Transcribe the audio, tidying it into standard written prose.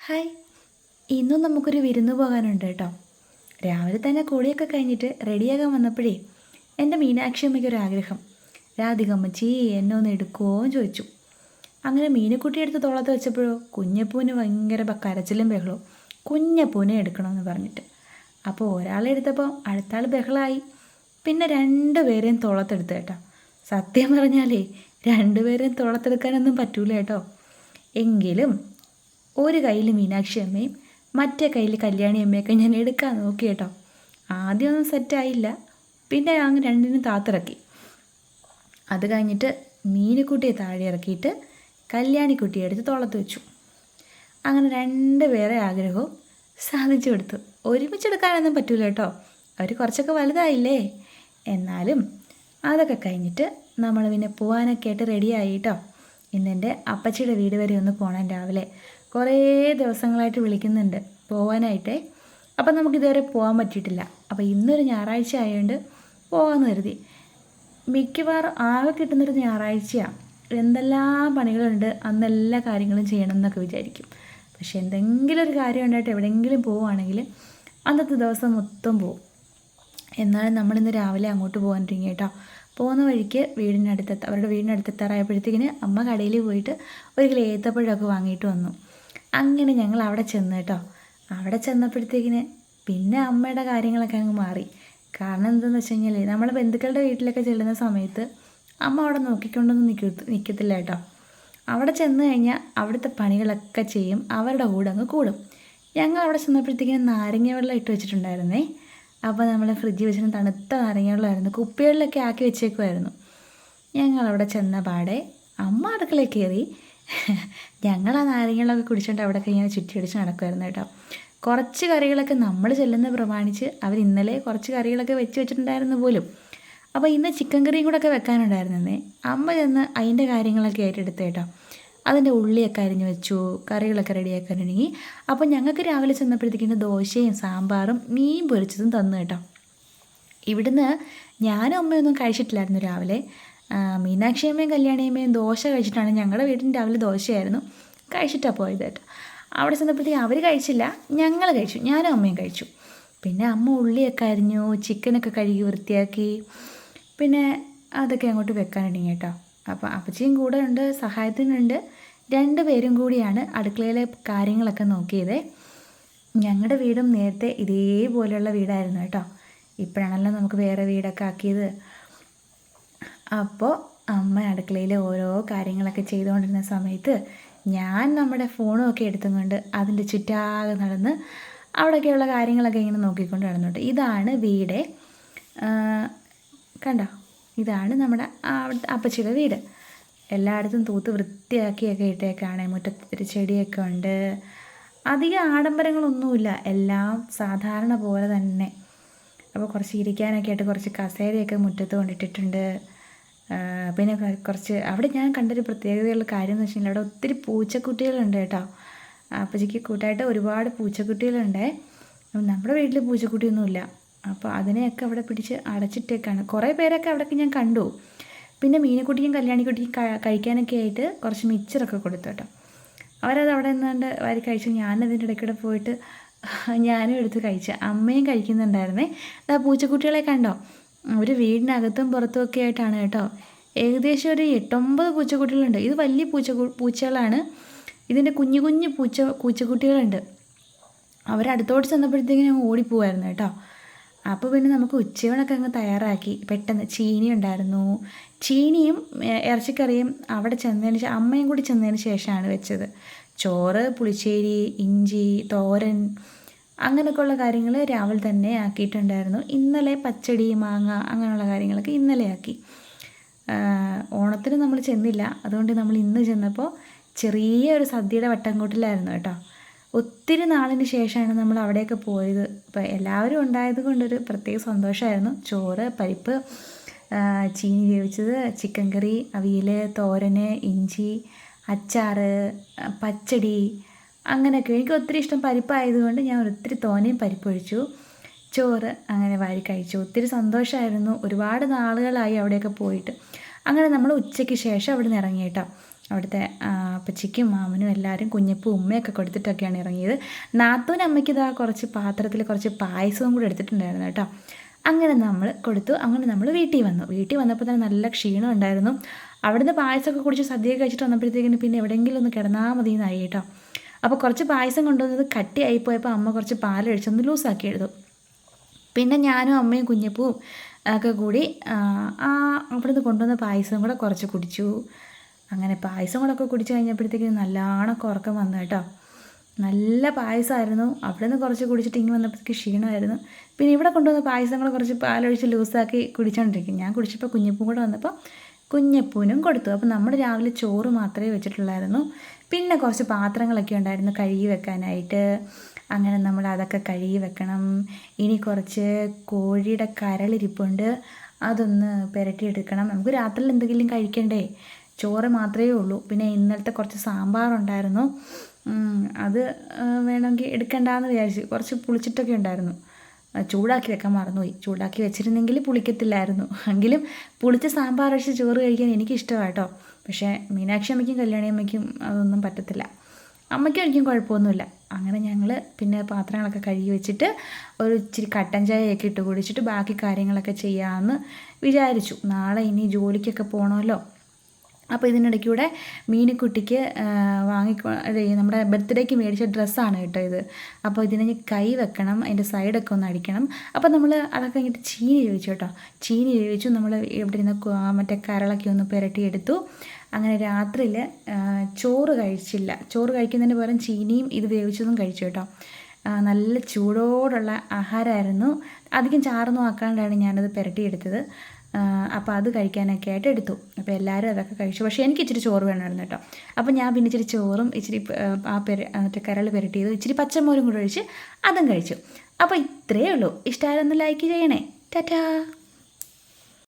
Hi. ഇന്നും നമുക്കൊരു വിരുന്ന് പോകാനുണ്ട് കേട്ടോ. രാവിലെ തന്നെ കുളിയൊക്കെ കഴിഞ്ഞിട്ട് റെഡിയാകാൻ വന്നപ്പോഴേ എൻ്റെ മീനാക്ഷി അമ്മയ്ക്കൊരാഗ്രഹം. രാധികമ്മച്ചി എന്നെ ഒന്ന് എടുക്കുമോ എന്ന് ചോദിച്ചു. അങ്ങനെ മീനുക്കുട്ടി എടുത്ത് തോളത്ത് വെച്ചപ്പോഴോ കുഞ്ഞപ്പൂവിന് ഭയങ്കര കരച്ചിലും ബഹളവും. കുഞ്ഞപ്പൂവിനെ എടുക്കണമെന്ന് പറഞ്ഞിട്ട്. അപ്പോൾ ഒരാളെ എടുത്തപ്പോൾ അടുത്ത ആൾ ബഹളമായി. പിന്നെ രണ്ടുപേരെയും തോളത്തെടുത്ത് കേട്ടോ. സത്യം പറഞ്ഞാലേ രണ്ടുപേരെയും തോളത്തെടുക്കാനൊന്നും പറ്റൂല കേട്ടോ. എങ്കിലും ഒരു കയ്യിൽ മീനാക്ഷി അമ്മയും മറ്റേ കയ്യിൽ കല്യാണി അമ്മയൊക്കെ ഞാൻ എടുക്കാൻ നോക്കി കേട്ടോ. ആദ്യമൊന്നും സെറ്റായില്ല. പിന്നെ അങ്ങ് രണ്ടിനും താത്തിറക്കി. അത് കഴിഞ്ഞിട്ട് മീനുക്കുട്ടിയെ താഴെ ഇറക്കിയിട്ട് കല്യാണിക്കുട്ടിയെ എടുത്ത് തോളത്ത് വെച്ചു. അങ്ങനെ രണ്ടുപേരെ ആഗ്രഹവും സാധിച്ചു കൊടുത്തു. ഒരുമിച്ചെടുക്കാനൊന്നും പറ്റൂല കേട്ടോ, അവർ കുറച്ചൊക്കെ വലുതായില്ലേ. എന്നാലും അതൊക്കെ കഴിഞ്ഞിട്ട് നമ്മൾ പിന്നെ പോകാനൊക്കെ ആയിട്ട് റെഡിയായി കേട്ടോ. ഇന്നെൻ്റെ അപ്പച്ചിയുടെ വീട് വരെ ഒന്ന് പോകണം രാവിലെ. കുറേ ദിവസങ്ങളായിട്ട് വിളിക്കുന്നുണ്ട് പോകാനായിട്ടേ. അപ്പം നമുക്കിതുവരെ പോകാൻ പറ്റിയിട്ടില്ല. അപ്പോൾ ഇന്നൊരു ഞായറാഴ്ച ആയതുകൊണ്ട് പോകാമെന്ന് കരുതി. മിക്കവാറും ആകെ കിട്ടുന്നൊരു ഞായറാഴ്ചയാണ്. എന്തെല്ലാം പണികളുണ്ട്, അന്ന് എല്ലാ കാര്യങ്ങളും ചെയ്യണം എന്നൊക്കെ വിചാരിക്കും. പക്ഷെ എന്തെങ്കിലും ഒരു കാര്യം ഉണ്ടായിട്ട് എവിടെയെങ്കിലും പോവുകയാണെങ്കിൽ അന്നത്തെ ദിവസം മൊത്തം പോവും. എന്നാലും നമ്മളിന്ന് രാവിലെ അങ്ങോട്ട് പോകാൻ തുടങ്ങി കേട്ടോ. പോകുന്ന വഴിക്ക് അവരുടെ വീടിനടുത്തെത്താറായപ്പോഴത്തേക്കിന് അമ്മ കടയിൽ പോയിട്ട് ഒരു കിലോ ഏത്തപ്പഴമൊക്കെ വാങ്ങിയിട്ട് വന്നു. അങ്ങനെ ഞങ്ങൾ അവിടെ ചെന്ന് കേട്ടോ. അവിടെ ചെന്നപ്പോഴത്തേക്കിന് പിന്നെ അമ്മയുടെ കാര്യങ്ങളൊക്കെ അങ്ങ് മാറി. കാരണം എന്താണെന്ന് വെച്ച് കഴിഞ്ഞാൽ നമ്മൾ ബന്ധുക്കളുടെ വീട്ടിലൊക്കെ ചെല്ലുന്ന സമയത്ത് അമ്മ അവിടെ നോക്കിക്കൊണ്ടൊന്നും നിൽക്കത്തില്ല കേട്ടോ. അവിടെ ചെന്ന് കഴിഞ്ഞാൽ അവിടുത്തെ പണികളൊക്കെ ചെയ്യും, അവരുടെ കൂടെ അങ്ങ് കൂടും. ഞങ്ങൾ അവിടെ ചെന്നപ്പോഴത്തേക്കിന് നാരങ്ങ വെള്ളം ഇട്ട് വെച്ചിട്ടുണ്ടായിരുന്നേ. അപ്പോൾ നമ്മൾ ഫ്രിഡ്ജിൽ വെച്ചിട്ട് തണുത്ത നാരങ്ങ വെള്ളമായിരുന്നു, കുപ്പികളിലൊക്കെ ആക്കി വെച്ചേക്കുമായിരുന്നു. ഞങ്ങളവിടെ ചെന്ന പാടെ അമ്മ അടുക്കളയിൽ കയറി. ഞങ്ങൾ ആ നാരങ്ങളൊക്കെ കുടിച്ചുകൊണ്ട് അവിടെ ഇങ്ങനെ ചുറ്റിയടിച്ച് നടക്കുമായിരുന്നു കേട്ടോ. കുറച്ച് കറികളൊക്കെ നമ്മൾ ചെല്ലുന്ന പ്രമാണിച്ച് അവർ ഇന്നലെ കുറച്ച് കറികളൊക്കെ വെച്ചിട്ടുണ്ടായിരുന്നു പോലും. അപ്പോൾ ഇന്ന് ചിക്കൻ കറിയും കൂടെ ഒക്കെ വെക്കാനുണ്ടായിരുന്നേ. അമ്മ ചെന്ന് അതിൻ്റെ കാര്യങ്ങളൊക്കെ ഏറ്റെടുത്ത് കേട്ടോ. അതിൻ്റെ ഉള്ളിയൊക്കെ അരിഞ്ഞ് വെച്ചു, കറികളൊക്കെ റെഡിയാക്കാനുണ്ടെങ്കിൽ. അപ്പോൾ ഞങ്ങൾക്ക് രാവിലെ ചെന്നപ്പോഴത്തേക്കിന് ദോശയും സാമ്പാറും മീൻ പൊരിച്ചതും തന്നു കേട്ടോ. ഇവിടുന്ന് ഞാനും അമ്മയൊന്നും കഴിച്ചിട്ടില്ലായിരുന്നു രാവിലെ. മീനാക്ഷി അമ്മയും കല്യാണിയമ്മയും ദോശ കഴിച്ചിട്ടാണ്, ഞങ്ങളുടെ വീട്ടിൽ രാവിലെ ദോശയായിരുന്നു കഴിച്ചിട്ടാണ് പോയത് കേട്ടോ. അവിടെ ചെന്നപ്പോഴത്തേക്ക് അവർ കഴിച്ചില്ല, ഞങ്ങൾ കഴിച്ചു, ഞാനും അമ്മയും കഴിച്ചു. പിന്നെ അമ്മ ഉള്ളിയൊക്കെ അരിഞ്ഞു, ചിക്കനൊക്കെ കഴുകി വൃത്തിയാക്കി. പിന്നെ അതൊക്കെ അങ്ങോട്ട് വെക്കാനുണ്ടെങ്കിൽ കേട്ടോ. അപ്പോൾ അപ്പച്ചിയും കൂടെ ഉണ്ട്, സഹായത്തിനുണ്ട്. രണ്ടുപേരും കൂടിയാണ് അടുക്കളയിലെ കാര്യങ്ങളൊക്കെ നോക്കിയത്. ഞങ്ങളുടെ വീടും നേരത്തെ ഇതേപോലെയുള്ള വീടായിരുന്നു കേട്ടോ. ഇപ്പോഴാണല്ലോ നമുക്ക് വേറെ വീടൊക്കെ ആക്കിയത്. അപ്പോൾ അമ്മ അടുക്കളയിൽ ഓരോ കാര്യങ്ങളൊക്കെ ചെയ്തുകൊണ്ടിരുന്ന സമയത്ത് ഞാൻ നമ്മുടെ ഫോണും ഒക്കെ എടുത്തും കൊണ്ട് അതിൻ്റെ ചുറ്റാകെ നടന്ന് അവിടെയൊക്കെയുള്ള കാര്യങ്ങളൊക്കെ ഇങ്ങനെ നോക്കിക്കൊണ്ട് നടന്നുണ്ട്. ഇതാണ് വീട് കണ്ടോ. ഇതാണ് നമ്മുടെ അപ്പച്ചിയുടെ വീട്. എല്ലായിടത്തും തൂത്ത് വൃത്തിയാക്കിയൊക്കെ ഇട്ടേക്കാണ്. മുറ്റത്തൊരു ചെടിയൊക്കെ ഉണ്ട്. അധികം ആഡംബരങ്ങളൊന്നുമില്ല, എല്ലാം സാധാരണ പോലെ തന്നെ. അപ്പോൾ കുറച്ച് ഇരിക്കാനൊക്കെ ആയിട്ട് കുറച്ച് കസേരയൊക്കെ മുറ്റത്ത് കൊണ്ടിട്ടിട്ടുണ്ട്. പിന്നെ കുറച്ച് അവിടെ ഞാൻ കണ്ടൊരു പ്രത്യേകതയുള്ള കാര്യം എന്ന് വെച്ച് കഴിഞ്ഞാൽ അവിടെ ഒത്തിരി പൂച്ചക്കുട്ടികളുണ്ട് കേട്ടോ. അപ്പച്ചിക്ക് കൂട്ടായിട്ട് ഒരുപാട് പൂച്ചക്കുട്ടികളുണ്ട്. നമ്മുടെ വീട്ടിൽ പൂച്ചക്കുട്ടിയൊന്നുമില്ല. അപ്പോൾ അതിനെയൊക്കെ അവിടെ പിടിച്ച് അടച്ചിട്ടേക്കാണ്. കുറേ പേരൊക്കെ അവിടെയൊക്കെ ഞാൻ കണ്ടു. പിന്നെ മീനുക്കുട്ടിയും കല്യാണിക്കുട്ടിയും കഴിക്കാനൊക്കെ ആയിട്ട് കുറച്ച് മിച്ചറൊക്കെ കൊടുത്തു കേട്ടോ. അവരത് അവിടെ നിന്നാണ്ട് വാരി കഴിച്ചു. ഞാനതിൻ്റെ ഇടയ്ക്കൂടെ പോയിട്ട് ഞാനും എടുത്ത് കഴിച്ചു. അമ്മയും കഴിക്കുന്നുണ്ടായിരുന്നേ. ആ പൂച്ചക്കുട്ടികളെ കണ്ടോ, ഒരു വീടിനകത്തും പുറത്തുമൊക്കെ ആയിട്ടാണ് കേട്ടോ. ഏകദേശം ഒരു 8-9 പൂച്ചക്കുട്ടികളുണ്ട്. ഇത് വലിയ പൂച്ചകളാണ്. ഇതിൻ്റെ കുഞ്ഞു കുഞ്ഞു പൂച്ചക്കുട്ടികളുണ്ട്. അവരടുത്തോട്ട് ചെന്നപ്പോഴത്തേക്കിനും ഓടിപ്പോവായിരുന്നു കേട്ടോ. അപ്പോൾ പിന്നെ നമുക്ക് ഉച്ചയൂണൊക്കെ അങ്ങ് തയ്യാറാക്കി. പെട്ടെന്ന് ചീനി ഉണ്ടായിരുന്നു. ചീനിയും ഇറച്ചിക്കറിയും അവിടെ ചെന്നതിന് അമ്മയും കൂടി ചെന്നതിന് ശേഷമാണ് വെച്ചത്. ചോറ്, പുളിശ്ശേരി, ഇഞ്ചി, തോരൻ, അങ്ങനെയൊക്കെയുള്ള കാര്യങ്ങൾ രാവിലെ തന്നെ ആക്കിയിട്ടുണ്ടായിരുന്നു. ഇന്നലെ പച്ചടി, മാങ്ങ അങ്ങനെയുള്ള കാര്യങ്ങളൊക്കെ ഇന്നലെ ആക്കി. ഓണത്തിന് നമ്മൾ ചെന്നില്ല, അതുകൊണ്ട് നമ്മൾ ഇന്ന് ചെന്നപ്പോൾ ചെറിയൊരു സദ്യയുടെ വട്ടംകൂട്ടിലായിരുന്നു കേട്ടോ. ഒത്തിരി നാളിന് ശേഷമാണ് നമ്മൾ അവിടെയൊക്കെ പോയത്. അപ്പോൾ എല്ലാവരും ഉണ്ടായത് കൊണ്ടൊരു പ്രത്യേക സന്തോഷമായിരുന്നു. ചോറ്, പരിപ്പ്, ചീനി വേവിച്ചത്, ചിക്കൻ കറി, അവിയൽ, തോരന്, ഇഞ്ചി, അച്ചാർ, പച്ചടി, അങ്ങനെയൊക്കെ. എനിക്ക് ഒത്തിരി ഇഷ്ടം പരിപ്പായതുകൊണ്ട് ഞാൻ ഒത്തിരി തോനെയും പരിപ്പൊഴിച്ചു. ചോറ് അങ്ങനെ വാരി കഴിച്ചു. ഒത്തിരി സന്തോഷമായിരുന്നു. ഒരുപാട് നാളുകളായി അവിടെയൊക്കെ പോയിട്ട്. അങ്ങനെ നമ്മൾ ഉച്ചയ്ക്ക് ശേഷം അവിടെ നിന്ന് ഇറങ്ങി കേട്ടോ. അവിടുത്തെ അപ്പച്ചിക്കും മാമനും എല്ലാവരും കുഞ്ഞപ്പൂ ഉമ്മയൊക്കെ കൊടുത്തിട്ടൊക്കെയാണ് ഇറങ്ങിയത്. നാത്തൂൻ അമ്മയ്ക്ക് ഇതാ കുറച്ച് പാത്രത്തിൽ കുറച്ച് പായസവും കൂടി എടുത്തിട്ടുണ്ടായിരുന്നു കേട്ടോ. അങ്ങനെ നമ്മൾ കൊടുത്തു. അങ്ങനെ നമ്മൾ വീട്ടിൽ വന്നു. വീട്ടിൽ വന്നപ്പോൾ തന്നെ നല്ല ക്ഷീണം ഉണ്ടായിരുന്നു. അവിടുന്ന് പായസമൊക്കെ കുടിച്ച് സദ്യയൊക്കെ കഴിച്ചിട്ട് വന്നപ്പോഴത്തേക്കിന് പിന്നെ എവിടെയെങ്കിലും ഒന്ന് കിടന്നാൽ മതി എന്നായി കേട്ടോ. അപ്പോൾ കുറച്ച് പായസം കൊണ്ടുവന്നത് കട്ടിയായിപ്പോയപ്പോൾ അമ്മ കുറച്ച് പാലൊഴിച്ചൊന്ന് ലൂസാക്കി എടുത്തു. പിന്നെ ഞാനും അമ്മയും കുഞ്ഞപ്പൂവും ഒക്കെ കൂടി അവിടുന്ന് കൊണ്ടുവന്ന പായസം കൂടെ കുറച്ച് കുടിച്ചു. അങ്ങനെ പായസം കൂടെ ഒക്കെ കുടിച്ച് കഴിഞ്ഞപ്പോഴത്തേക്ക് നല്ലോണം ഉറക്കം വന്നു കേട്ടോ. നല്ല പായസമായിരുന്നു. അവിടെ നിന്ന് കുറച്ച് കുടിച്ചിട്ട് ഇങ്ങനെ വന്നപ്പോഴത്തേക്ക് ക്ഷീണമായിരുന്നു. പിന്നെ ഇവിടെ കൊണ്ടുവന്ന പായസം കൂടെ കുറച്ച് പാലൊഴിച്ച് ലൂസാക്കി കുടിച്ചുകൊണ്ടിരിക്കും. ഞാൻ കുടിച്ചപ്പോൾ കുഞ്ഞപ്പൂവും കൂടെ വന്നപ്പോൾ കുഞ്ഞപ്പൂവിനും കൊടുത്തു. അപ്പോൾ നമ്മൾ രാവിലെ ചോറ് മാത്രമേ വെച്ചിട്ടുള്ളായിരുന്നു. പിന്നെ കുറച്ച് പാത്രങ്ങളൊക്കെ ഉണ്ടായിരുന്നു കഴുകി വെക്കാനായിട്ട്. അങ്ങനെ നമ്മൾ അതൊക്കെ കഴുകി വെക്കണം. ഇനി കുറച്ച് കോഴിയുടെ കരളിരിപ്പുണ്ട്, അതൊന്ന് പുരട്ടിയെടുക്കണം. നമുക്ക് രാത്രിയിൽ എന്തെങ്കിലും കഴിക്കണ്ടേ, ചോറ് മാത്രമേ ഉള്ളൂ. പിന്നെ ഇന്നലത്തെ കുറച്ച് സാമ്പാറുണ്ടായിരുന്നു, അത് വേണമെങ്കിൽ എടുക്കണ്ടെന്ന് വിചാരിച്ചു. കുറച്ച് പുളിച്ചിട്ടൊക്കെ ഉണ്ടായിരുന്നു, ചൂടാക്കി വെക്കാൻ മറന്നുപോയി. ചൂടാക്കി വെച്ചിരുന്നെങ്കിൽ പുളിക്കത്തില്ലായിരുന്നു. എങ്കിലും പുളിച്ച സാമ്പാർ വെച്ച് ചോറ് കഴിക്കാൻ എനിക്കിഷ്ടമാണ് കേട്ടോ. പക്ഷേ മീനാക്ഷി അമ്മയ്ക്കും കല്യാണി അമ്മയ്ക്കും അതൊന്നും പറ്റത്തില്ല. അമ്മയ്ക്കും എനിക്കും കുഴപ്പമൊന്നുമില്ല. അങ്ങനെ ഞങ്ങൾ പിന്നെ പാത്രങ്ങളൊക്കെ കഴുകി വെച്ചിട്ട് ഒരു ഇച്ചിരി കട്ടൻ ചായയൊക്കെ ഇട്ട് കുടിച്ചിട്ട് ബാക്കി കാര്യങ്ങളൊക്കെ ചെയ്യാമെന്ന് വിചാരിച്ചു. നാളെ ഇനി ജോലിക്കൊക്കെ പോകണമല്ലോ. അപ്പോൾ ഇതിനിടയ്ക്കൂടെ മീനുക്കുട്ടിക്ക് നമ്മുടെ ബർത്ത്ഡേക്ക് മേടിച്ച ഡ്രസ്സാണ് കേട്ടോ ഇത്. അപ്പോൾ ഇതിന് കൈ വെക്കണം, അതിൻ്റെ സൈഡൊക്കെ ഒന്ന് അടിക്കണം. അപ്പോൾ നമ്മൾ അതൊക്കെ കഴിഞ്ഞിട്ട് ചീനി വേവിച്ചു കേട്ടോ. ചീനി വേവിച്ചു. നമ്മൾ ഇവിടെ ഇരുന്ന് മറ്റേ കരളൊക്കെ ഒന്ന് പുരട്ടിയെടുത്തു. അങ്ങനെ രാത്രിയിൽ ചോറ് കഴിച്ചില്ല. ചോറ് കഴിക്കുന്നതിന് പകരം ചീനിയും ഇത് വേവിച്ചതും കഴിച്ചു കേട്ടോ. നല്ല ചൂടോടുള്ള ആഹാരമായിരുന്നു. അധികം ചാറൊന്നും ആക്കാണ്ടാണ് ഞാനത് പുരട്ടിയെടുത്തത്. അപ്പോൾ അത് കഴിക്കാനൊക്കെ ആയിട്ട് എടുത്തു. അപ്പോൾ എല്ലാവരും അതൊക്കെ കഴിച്ചു. പക്ഷേ എനിക്ക് ഇച്ചിരി ചോറ് വേണമായിരുന്നു കേട്ടോ. അപ്പോൾ ഞാൻ പിന്നെ ഇച്ചിരി ചോറും ഇച്ചിരി മറ്റേ കരൾ പുരട്ടിയതും ഇച്ചിരി പച്ചമോരും കൂടെ ഒഴിച്ച് അതും കഴിച്ചു. അപ്പോൾ ഇത്രയേ ഉള്ളൂ. ഇഷ്ടമായൊന്ന് ലൈക്ക് ചെയ്യണേ. ടാറ്റാ.